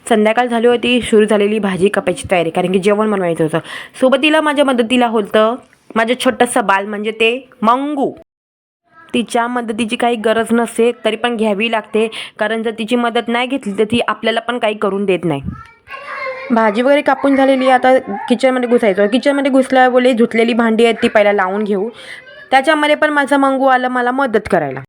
संध्याकाळ झाली होती, सुरू झालेली भाजी कापायची तयारी, कारण की जेवण बनवायचं होतं. सोबतीला माझ्या मदतीला होतं माझं छोटंसं बाल, म्हणजे ते मंगू. तिच्या मदतीची काही गरज नसते तरी पण घ्यावी लागते, कारण जर तिची मदत नाही घेतली तर ती आपल्याला पण काही करून देत नाही. भाजी वगैरे कापून झालेली, आता किचनमध्ये घुसायचं. किचनमध्ये घुसल्या बोले धुतलेली भांडी आहेत ती पहिला लावून घेऊ. त्याच्यामध्ये पण माझा मंगू आला मला मदत करायला.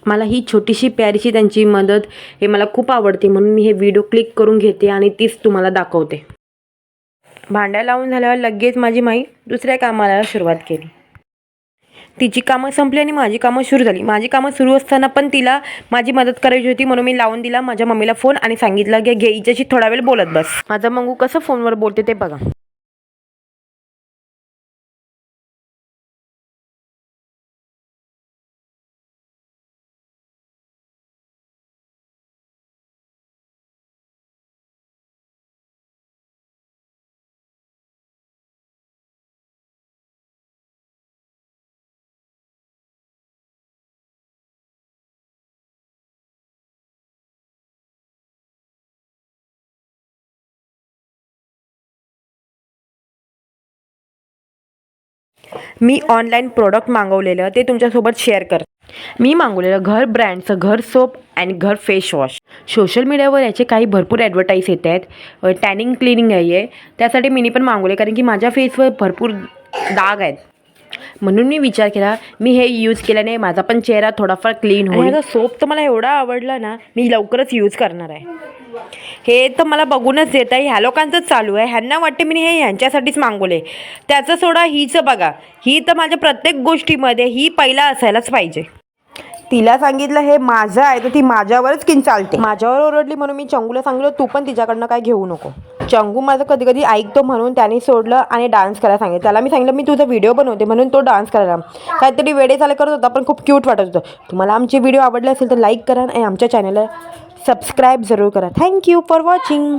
मला ही छोटीशी प्यारीशी त्यांची मदत हे मला खूप आवडते, म्हणून मी हे व्हिडिओ क्लिक करून घेते आणि तीच तुम्हाला दाखवते. भांड्या लावून झाल्यावर लगेच माझी माई दुसऱ्या कामाला सुरुवात केली. तिची कामं संपली आणि माझी कामं सुरू झाली. माझी कामं सुरू असताना पण तिला माझी मदत करायची होती, म्हणून मी लावून दिला माझ्या मम्मीला फोन आणि सांगितलं की घे हिच्याशी थोडा वेळ बोलत बस. माझा मंगू कसं फोनवर बोलते ते बघा. मी ऑनलाईन प्रोडक्ट मागवलेलं ते तुमच्यासोबत शेअर कर. मी मागवलेलं घर ब्रँडचं घर सोप आणि घर फेस वॉश. सोशल मीडियावर याचे काही भरपूर ॲडव्हर्टाईज येत आहेत. टॅनिंग क्लिनिंग आहे, त्यासाठी मी पण मागवले, कारण की माझ्या फेसवर भरपूर डाग आहेत. म्हणून मी विचार केला मी हे यूज केल्याने माझा पण चेहरा थोडाफार क्लीन होईल. ह्याचा सोप तर मला एवढा आवडला ना, मी लवकरच यूज करणार आहे. हे तर मला बघूनच येत आहे, ह्या लोकांचंच चालू आहे. ह्यांना वाटते मी हे ह्यांच्यासाठीच मागवले. त्याचं सोडा, हीचं बघा, ही तर माझ्या प्रत्येक गोष्टीमध्ये ही पहिला असायलाच पाहिजे. तिला सांगितलं हे माझं आहे तर ती माझ्यावरच किन चालते. माझ्यावर ओरडली म्हणून मी चंगूला सांगितलं तू पण तिच्याकडनं काय घेऊ नको. चंगू माझं कधी कधी ऐकतो म्हणून त्याने सोडलं आणि डान्स करायला सांगितलं. त्याला मी सांगितलं मी तुझा व्हिडिओ बनवते म्हणून तो डान्स करायला. काहीतरी वेडे चाले करत होता पण खूप क्यूट वाटत होतं. तुम्हाला आमचे व्हिडिओ आवडले असेल तर लाईक करा आणि आमच्या चॅनलला सबस्क्राईब जरूर करा. Thank you for watching.